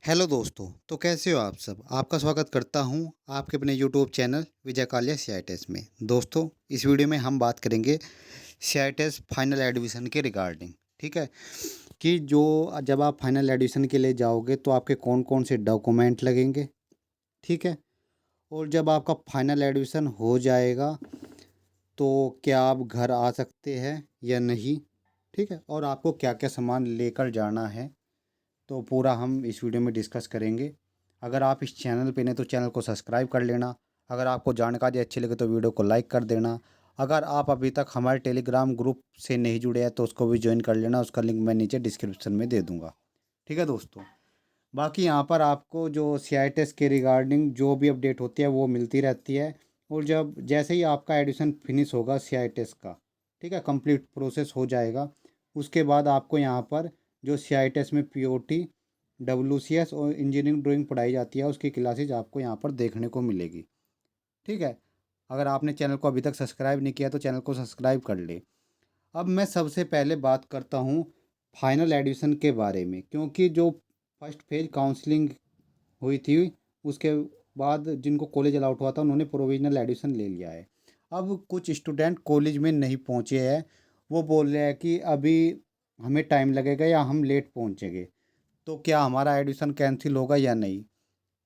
Hello दोस्तों, तो कैसे हो आप सब? आपका स्वागत करता हूं आपके अपने यूट्यूब चैनल विजय कालिया सीआईटीएस में। दोस्तों, इस वीडियो में हम बात करेंगे सीआईटीएस फाइनल एडमिशन के रिगार्डिंग, ठीक है? कि जो जब आप फाइनल एडमिशन के लिए जाओगे तो आपके कौन-कौन से डॉक्यूमेंट लगेंगे, ठीक है? और जब आपका फाइनल एडमिशन हो जाएगा तो क्या आप घर आ सकते हैं या नहीं, ठीक है? और आपको क्या-क्या सामान लेकर जाना है तो पूरा हम इस वीडियो में डिस्कस करेंगे। अगर आप इस चैनल पे नए तो चैनल को सब्सक्राइब कर लेना। अगर आपको जानकारी अच्छी लगे तो वीडियो को लाइक कर देना। अगर आप अभी तक हमारे टेलीग्राम ग्रुप से नहीं जुड़े हैं तो उसको भी ज्वाइन कर लेना। उसका लिंक मैं नीचे डिस्क्रिप्शन में दे दूँगा। ठीक है दोस्तों। बाकी यहाँ पर आपको जो सीआईटीएस के रिगार्डिंग जो भी अपडेट होती है वो मिलती रहती है। और जब जैसे ही आपका एडिशन फिनिश होगा सीआईटीएस का, ठीक है, कंप्लीट प्रोसेस हो जाएगा, उसके बाद आपको यहाँ पर जो सीआईटीएस में पीओटी, डब्ल्यूसीएस और इंजीनियरिंग ड्राइंग पढ़ाई जाती है उसकी क्लासेज आपको यहाँ पर देखने को मिलेगी। ठीक है। अगर आपने चैनल को अभी तक सब्सक्राइब नहीं किया तो चैनल को सब्सक्राइब कर ले। अब मैं सबसे पहले बात करता हूँ फाइनल एडिशन के बारे में, क्योंकि जो फर्स्ट फेज काउंसलिंग हुई थी उसके बाद जिनको कॉलेज अलाउट हुआ था उन्होंने प्रोविजनल एडमिशन ले लिया है। अब कुछ स्टूडेंट कॉलेज में नहीं पहुंचे हैं, वो बोल रहे हैं कि अभी हमें टाइम लगेगा या हम लेट पहुंचेंगे, तो क्या हमारा एडमिशन कैंसिल होगा या नहीं।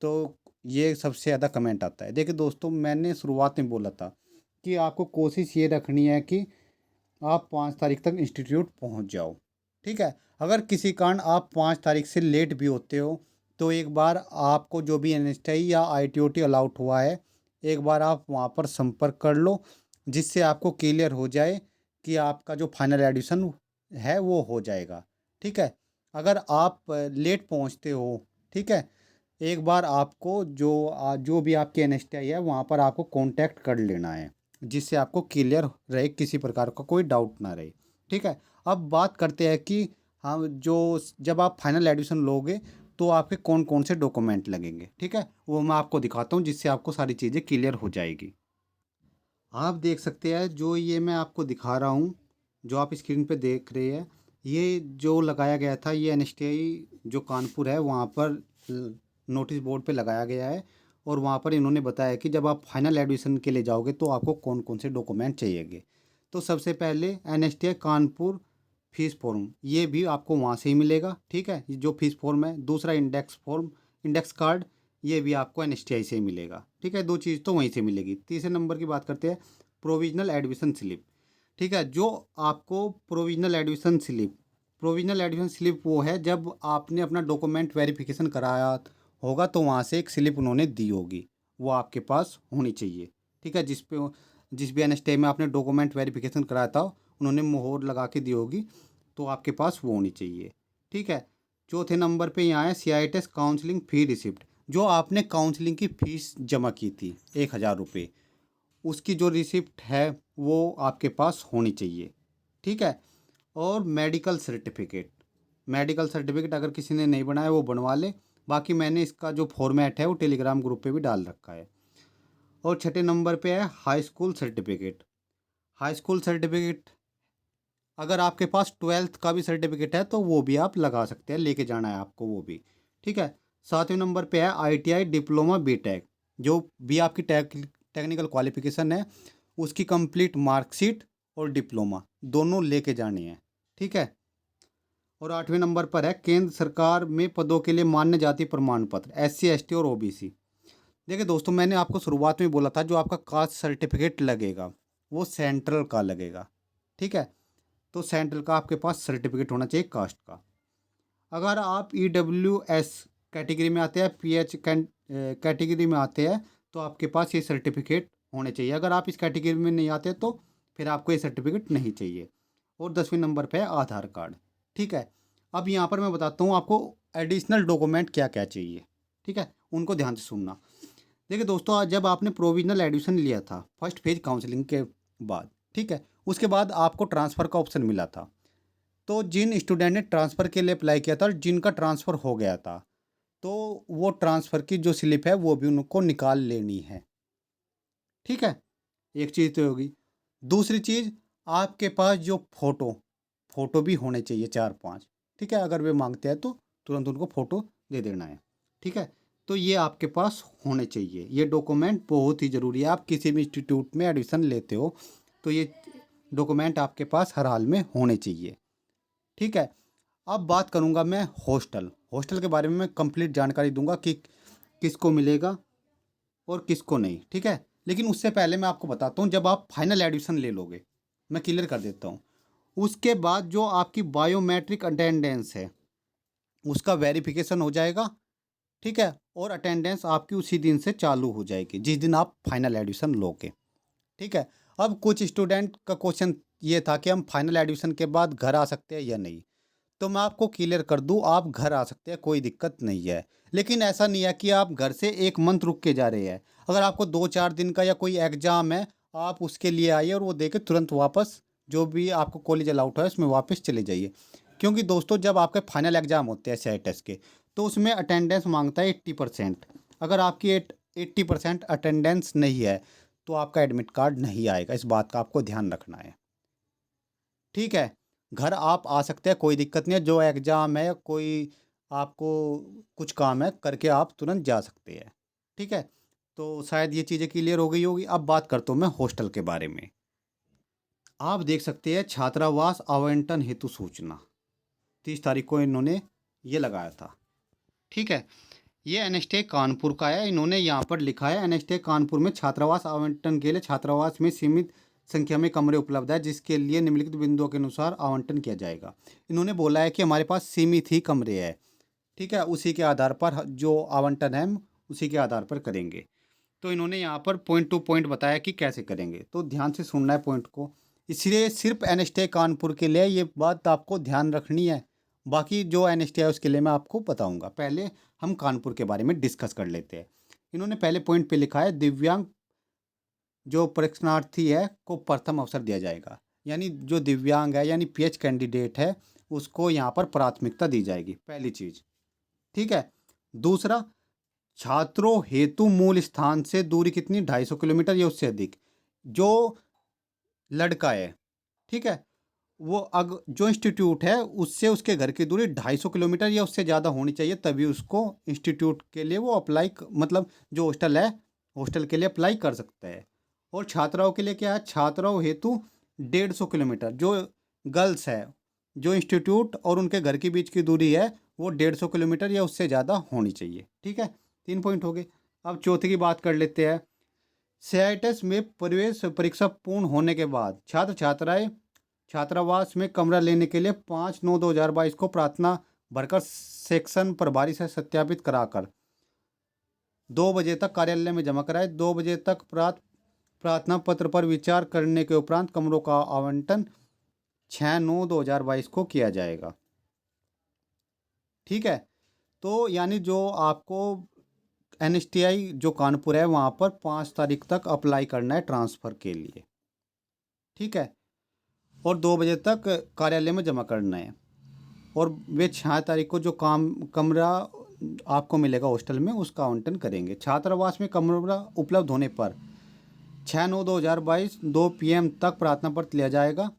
तो ये सबसे ज़्यादा कमेंट आता है। देखिए दोस्तों, मैंने शुरुआत में बोला था कि आपको कोशिश ये रखनी है कि आप 5 तारीख तक इंस्टीट्यूट पहुंच जाओ, ठीक है। अगर किसी कारण आप 5 तारीख से लेट भी होते हो तो एक बार आपको जो भी एनएसटीआई या आईटीओटी अलाउट हुआ है, एक बार आप वहां पर संपर्क कर लो, जिससे आपको क्लियर हो जाए कि आपका जो फाइनल एडिशन है वो हो जाएगा, ठीक है। अगर आप लेट पहुंचते हो, ठीक है, एक बार आपको जो भी आपकी एनएसटीआई है वहाँ पर आपको कांटेक्ट कर लेना है, जिससे आपको क्लियर रहे, किसी प्रकार का कोई डाउट ना रहे, ठीक है। अब बात करते हैं कि हम जो जब आप फाइनल एडमिशन लोगे तो आपके कौन कौन से डॉक्यूमेंट लगेंगे, ठीक है, वो मैं आपको दिखाता हूँ जिससे आपको सारी चीज़ें क्लियर हो जाएगी। आप देख सकते हैं जो ये मैं आपको दिखा रहा हूँ, जो आप स्क्रीन पे देख रहे हैं, ये जो लगाया गया था, ये एनएसटीआई जो कानपुर है वहाँ पर नोटिस बोर्ड पे लगाया गया है। और वहाँ पर इन्होंने बताया कि जब आप फाइनल एडमिशन के लिए जाओगे तो आपको कौन कौन से डॉक्यूमेंट चाहिएगे। तो सबसे पहले एनएसटीआई कानपुर फीस फॉर्म, ये भी आपको वहाँ से ही मिलेगा, ठीक है, ये जो फीस फॉर्म है। दूसरा इंडेक्स फॉर्म, इंडेक्स कार्ड, ये भी आपको एनएसटीआई से ही मिलेगा, ठीक है। दो चीज़ तो वहीं से मिलेगी। तीसरे नंबर की बात करते हैं, प्रोविजनल एडमिशन स्लिप, ठीक है। जो आपको प्रोविजनल एडमिशन स्लिप वो है जब आपने अपना डॉक्यूमेंट वेरिफिकेशन कराया होगा तो वहाँ से एक स्लिप उन्होंने दी होगी, वो आपके पास होनी चाहिए, ठीक है। जिस भी एनएसटीआई में आपने डॉक्यूमेंट वेरिफिकेशन कराया था उन्होंने मोहर लगा के दी होगी, तो आपके पास वो होनी चाहिए, ठीक है। चौथे नंबर पे यहाँ है सीआईटीएस काउंसलिंग फ़ी रिसिप्ट, जो आपने काउंसलिंग की फ़ीस जमा की थी 1,000 रुपये, उसकी जो रिसिप्ट है वो आपके पास होनी चाहिए, ठीक है। और मेडिकल सर्टिफिकेट अगर किसी ने नहीं बनाया वो बनवा ले। बाकी मैंने इसका जो फॉर्मेट है वो टेलीग्राम ग्रुप पे भी डाल रखा है। और छठे नंबर पे है हाई स्कूल सर्टिफिकेट, अगर आपके पास 12th का भी सर्टिफिकेट है तो वो भी आप लगा सकते हैं, लेके जाना है आपको वो भी, ठीक है। सातवें नंबर पे है आईटीआई डिप्लोमा बीटेक, जो भी आपकी टेक्निकल क्वालिफिकेशन है उसकी कंप्लीट मार्कशीट और डिप्लोमा दोनों लेके जाने हैं, ठीक है। और आठवें नंबर पर है केंद्र सरकार में पदों के लिए मान्य जाति प्रमाण पत्र, एससी एसटी और ओबीसी। देखिए दोस्तों, मैंने आपको शुरुआत में बोला था जो आपका कास्ट सर्टिफिकेट लगेगा वो सेंट्रल का लगेगा, ठीक है। तो सेंट्रल का आपके पास सर्टिफिकेट होना चाहिए कास्ट का। अगर आप ईडब्ल्यूएस कैटेगरी में आते हैं, पीएच कैटेगरी में आते हैं, तो आपके पास ये सर्टिफिकेट होने चाहिए। अगर आप इस कैटेगरी में नहीं आते तो फिर आपको ये सर्टिफिकेट नहीं चाहिए। और 10वें नंबर पे है आधार कार्ड, ठीक है। अब यहाँ पर मैं बताता हूँ आपको एडिशनल डॉक्यूमेंट क्या क्या चाहिए, ठीक है, उनको ध्यान से सुनना। देखिए दोस्तों, आज जब आपने प्रोविजनल एडमिशन लिया था फर्स्ट फेज काउंसलिंग के बाद, ठीक है, उसके बाद आपको ट्रांसफ़र का ऑप्शन मिला था। तो जिन स्टूडेंट ने ट्रांसफ़र के लिए अप्लाई किया था और जिनका ट्रांसफ़र हो गया था, तो वो ट्रांसफ़र की जो स्लिप है वो भी उनको निकाल लेनी है, ठीक है। एक चीज़ तो होगी। दूसरी चीज़, आपके पास जो फ़ोटो भी होने चाहिए 4-5, ठीक है। अगर वे मांगते हैं तो तुरंत उनको फ़ोटो दे देना है। ठीक है, तो ये आपके पास होने चाहिए। ये डॉक्यूमेंट बहुत ही ज़रूरी है। आप किसी भी इंस्टीट्यूट में एडमिशन लेते हो तो ये डॉक्यूमेंट आपके पास हर हाल में होने चाहिए। ठीक है, अब बात करूँगा मैं हॉस्टल। हॉस्टल के बारे में मैं कंप्लीट जानकारी दूंगा कि किसको मिलेगा और किसको नहीं। ठीक है, लेकिन उससे पहले मैं आपको बताता हूँ, जब आप फाइनल एडमिशन ले लोगे, मैं क्लियर कर देता हूँ, उसके बाद जो आपकी बायोमेट्रिक अटेंडेंस है उसका वेरिफिकेशन हो जाएगा। ठीक है, और अटेंडेंस आपकी उसी दिन से चालू हो जाएगी जिस दिन आप फाइनल एडमिशन लोगे। ठीक है, अब कुछ स्टूडेंट का क्वेश्चन ये था कि हम फाइनल एडमिशन के बाद घर आ सकते हैं या नहीं। तो मैं आपको क्लियर कर दूं, आप घर आ सकते हैं, कोई दिक्कत नहीं है। लेकिन ऐसा नहीं है कि आप घर से 1 मंथ रुक के जा रहे हैं। अगर आपको 2-4 दिन का या कोई एग्ज़ाम है, आप उसके लिए आइए और वो दे के तुरंत वापस जो भी आपको कॉलेज अलाउट है उसमें वापस चले जाइए। क्योंकि दोस्तों, जब आपके फाइनल एग्ज़ाम होते हैं सीआई टेस्ट के, तो उसमें अटेंडेंस मांगता है 80%। अगर आपकी 80% अटेंडेंस नहीं है तो आपका एडमिट कार्ड नहीं आएगा। इस बात का आपको ध्यान रखना है। ठीक है, घर आप आ सकते हैं, कोई दिक्कत नहीं है। जो एग्ज़ाम है, कोई आपको कुछ काम है करके आप तुरंत जा सकते हैं। ठीक है, तो शायद ये चीज़ें क्लियर हो गई होगी। अब बात करता हूँ मैं हॉस्टल के बारे में। आप देख सकते हैं छात्रावास आवंटन हेतु सूचना 30 तारीख को इन्होंने ये लगाया था। ठीक है, ये एनएसटे कानपुर का है। इन्होंने यहाँ पर लिखा है, एनएसटे कानपुर में छात्रावास आवंटन के लिए छात्रावास में सीमित संख्या में कमरे उपलब्ध है, जिसके लिए निम्नलिखित बिंदुओं के अनुसार आवंटन किया जाएगा। इन्होंने बोला है कि हमारे पास सीमित ही कमरे हैं। ठीक है, उसी के आधार पर जो आवंटन है हम उसी के आधार पर करेंगे। तो इन्होंने यहाँ पर पॉइंट टू पॉइंट बताया कि कैसे करेंगे, तो ध्यान से सुनना है पॉइंट को। इसलिए सिर्फ एनएसटे कानपुर के लिए ये बात आपको ध्यान रखनी है। बाकी जो एनएसटे है उसके लिए मैं आपको बताऊंगा। पहले हम कानपुर के बारे में डिस्कस कर लेते हैं। इन्होंने पहले पॉइंट पे लिखा है, दिव्यांग जो परीक्षार्थी है को प्रथम अवसर दिया जाएगा। यानी जो दिव्यांग है यानी पीएच कैंडिडेट है उसको यहाँ पर प्राथमिकता दी जाएगी, पहली चीज़। ठीक है, दूसरा, छात्रों हेतु मूल स्थान से दूरी कितनी, 250 किलोमीटर या उससे अधिक। जो लड़का है, ठीक है, वो जो इंस्टीट्यूट है उससे उसके घर की दूरी 250 किलोमीटर या उससे ज़्यादा होनी चाहिए, तभी उसको इंस्टीट्यूट के लिए वो अप्लाई मतलब जो हॉस्टल है हॉस्टल के लिए अप्लाई कर सकता है। और छात्राओं के लिए क्या है, छात्राओं हेतु 150 किलोमीटर, जो गर्ल्स है जो इंस्टीट्यूट और उनके घर के बीच की दूरी है वो 150 किलोमीटर या उससे ज़्यादा होनी चाहिए। ठीक है, 3 पॉइंट हो गए। अब चौथे की बात कर लेते हैं। सीआईटेस में प्रवेश परीक्षा पूर्ण होने के बाद छात्र छात्राएं छात्रावास में कमरा लेने के लिए 5/9/2022 को प्रार्थना भरकर सेक्शन प्रभारी से सत्यापित कराकर 2 बजे तक कार्यालय में जमा कराए। 2 बजे तक प्रार्थना पत्र पर विचार करने के उपरांत कमरों का आवंटन 6/9/2022 को किया जाएगा। ठीक है, तो यानी जो आपको एनएसटीआई जो कानपुर है वहाँ पर 5 तारीख तक अप्लाई करना है ट्रांसफ़र के लिए। ठीक है, और 2 बजे तक कार्यालय में जमा करना है। और वे 6 तारीख को जो कमरा आपको मिलेगा हॉस्टल में उसका आवंटन करेंगे। छात्रावास में कमरा उपलब्ध होने पर 6/9/2022 2 PM तक प्रार्थना पत्र लिया जाएगा।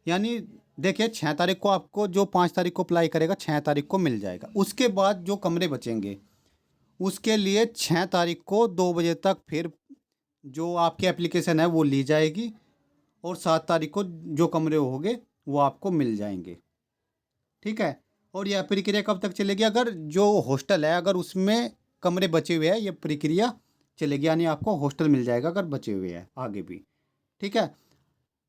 यानी देखिए, 6 तारीख को आपको जो 5 तारीख को अप्लाई करेगा 6 तारीख को मिल जाएगा। उसके बाद जो कमरे बचेंगे उसके लिए 6 तारीख को 2 बजे तक फिर जो आपकी एप्लीकेशन है वो ली जाएगी और 7 तारीख को जो कमरे होंगे वो आपको मिल जाएंगे। ठीक है, और यह प्रक्रिया कब तक चलेगी, अगर जो हॉस्टल है अगर उसमें कमरे बचे हुए हैं ये प्रक्रिया चलेगी, यानी आपको हॉस्टल मिल जाएगा अगर बचे हुए हैं आगे भी। ठीक है,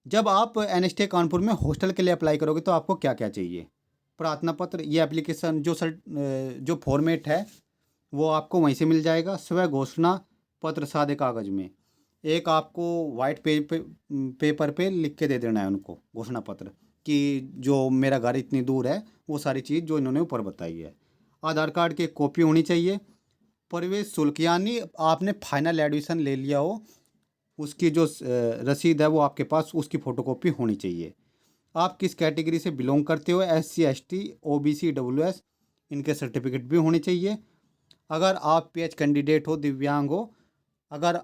जब आप एनएसटे कानपुर में हॉस्टल के लिए अप्लाई करोगे तो आपको क्या क्या चाहिए, प्रार्थना पत्र, ये एप्लीकेशन जो फॉर्मेट है वो आपको वहीं से मिल जाएगा। स्व घोषणा पत्र सादे कागज़ में एक आपको वाइट पेपर पे लिख के दे देना है उनको घोषणा पत्र कि जो मेरा घर इतनी दूर है, वो सारी चीज़ जो इन्होंने ऊपर बताई है। आधार कार्ड की एक कॉपी होनी चाहिए। प्रवेश शुल्क, यानी आपने फाइनल एडमिशन ले लिया हो उसकी जो रसीद है वो आपके पास उसकी फ़ोटोकॉपी होनी चाहिए। आप किस कैटेगरी से बिलोंग करते हो, SC ST OBC WS, इनके सर्टिफिकेट भी होने चाहिए। अगर आप पीएच कैंडिडेट हो, दिव्यांग हो, अगर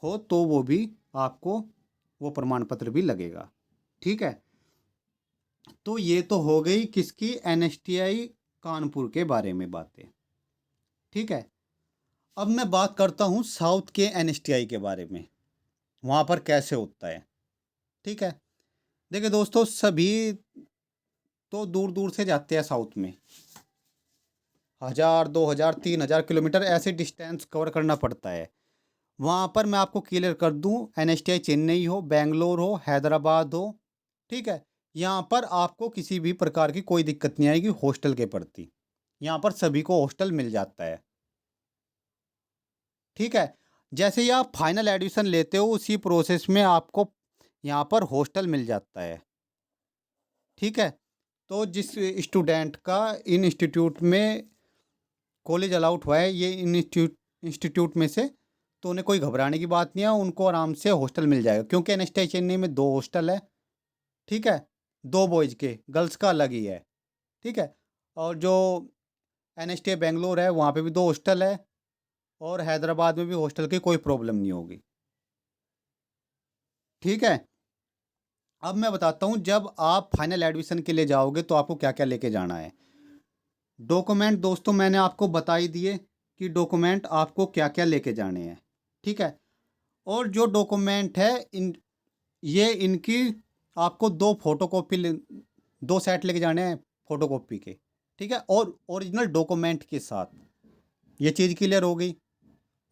हो तो वो भी आपको वो प्रमाण पत्र भी लगेगा। ठीक है, तो ये तो हो गई किसकी, एनएसटीआई कानपुर के बारे में बातें। ठीक है। अब मैं बात करता हूँ साउथ के एनएसटीआई के बारे में, वहाँ पर कैसे होता है। ठीक है। देखिए दोस्तों, सभी तो दूर दूर से जाते हैं साउथ में, 1000 2000 3000 किलोमीटर ऐसे डिस्टेंस कवर करना पड़ता है। वहाँ पर मैं आपको क्लियर कर दूँ, एनएसटीआई चेन्नई हो, बेंगलोर हो, हैदराबाद हो, ठीक है, यहाँ पर आपको किसी भी प्रकार की कोई दिक्कत नहीं आएगी हॉस्टल के प्रति। यहाँ पर सभी को हॉस्टल मिल जाता है। ठीक है। जैसे ही आप फाइनल एडमिशन लेते हो, उसी प्रोसेस में आपको यहाँ पर हॉस्टल मिल जाता है। ठीक है। तो जिस स्टूडेंट का इन इंस्टीट्यूट में कॉलेज अलाउट हुआ है, ये इन इंस्टीट्यूट में से, तो उन्हें कोई घबराने की बात नहीं है, उनको आराम से हॉस्टल मिल जाएगा। क्योंकि एनएसटीआई चेन्नई में 2 हॉस्टल है। ठीक है। 2 बॉयज़ के, गर्ल्स का अलग ही है। ठीक है। और जो एनएसटीआई बेंगलोर है, वहाँ पे भी 2 हॉस्टल है, और हैदराबाद में भी हॉस्टल की कोई प्रॉब्लम नहीं होगी। ठीक है। अब मैं बताता हूँ, जब आप फाइनल एडमिशन के लिए जाओगे तो आपको क्या क्या लेके जाना है। डॉक्यूमेंट दोस्तों मैंने आपको बता ही दिए कि डॉक्यूमेंट आपको क्या क्या लेके जाने हैं। ठीक है। और जो डॉक्यूमेंट है, इनकी आपको 2 फोटोकॉपी 2 सेट लेके जाने हैं फोटोकॉपी के। ठीक है। और ओरिजिनल डॉक्यूमेंट के साथ, ये चीज़ क्लियर हो गई।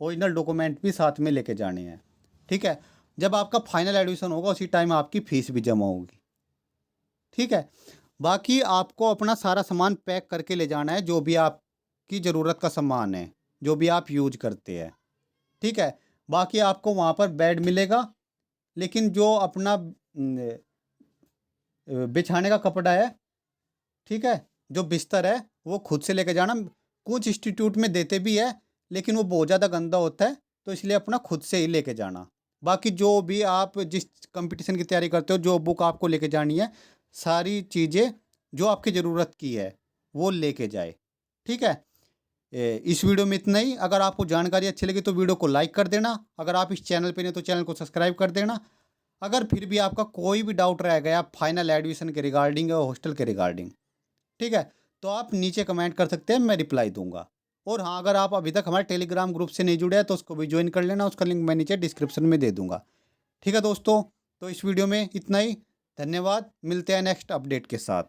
ओरिजिनल डॉक्यूमेंट भी साथ में लेके जाने हैं। ठीक है। जब आपका फाइनल एडमिशन होगा, उसी टाइम आपकी फ़ीस भी जमा होगी। ठीक है। बाकी आपको अपना सारा सामान पैक करके ले जाना है, जो भी आपकी ज़रूरत का सामान है, जो भी आप यूज करते हैं। ठीक है। बाकी आपको वहाँ पर बेड मिलेगा, लेकिन जो अपना बिछाने का कपड़ा है, ठीक है, जो बिस्तर है, वो खुद से लेके जाना। कुछ इंस्टीट्यूट में देते भी है, लेकिन वो बहुत ज़्यादा गंदा होता है, तो इसलिए अपना खुद से ही लेके जाना। बाकी जो भी आप जिस कंपटीशन की तैयारी करते हो, जो बुक आपको लेके जानी है, सारी चीज़ें जो आपकी ज़रूरत की है वो लेके जाए। ठीक है। इस वीडियो में इतना ही। अगर आपको जानकारी अच्छी लगी तो वीडियो को लाइक कर देना। अगर आप इस चैनल पे नहीं तो चैनल को सब्सक्राइब कर देना। अगर फिर भी आपका कोई भी डाउट रह गया फाइनल एडमिशन के रिगार्डिंग और हॉस्टल के रिगार्डिंग, ठीक है, तो आप नीचे कमेंट कर सकते हैं, मैं रिप्लाई दूंगा। और हाँ, अगर आप अभी तक हमारे टेलीग्राम ग्रुप से नहीं जुड़े हैं तो उसको भी ज्वाइन कर लेना, उसका लिंक मैं नीचे डिस्क्रिप्शन में दे दूंगा। ठीक है दोस्तों, तो इस वीडियो में इतना ही। धन्यवाद। मिलते हैं नेक्स्ट अपडेट के साथ।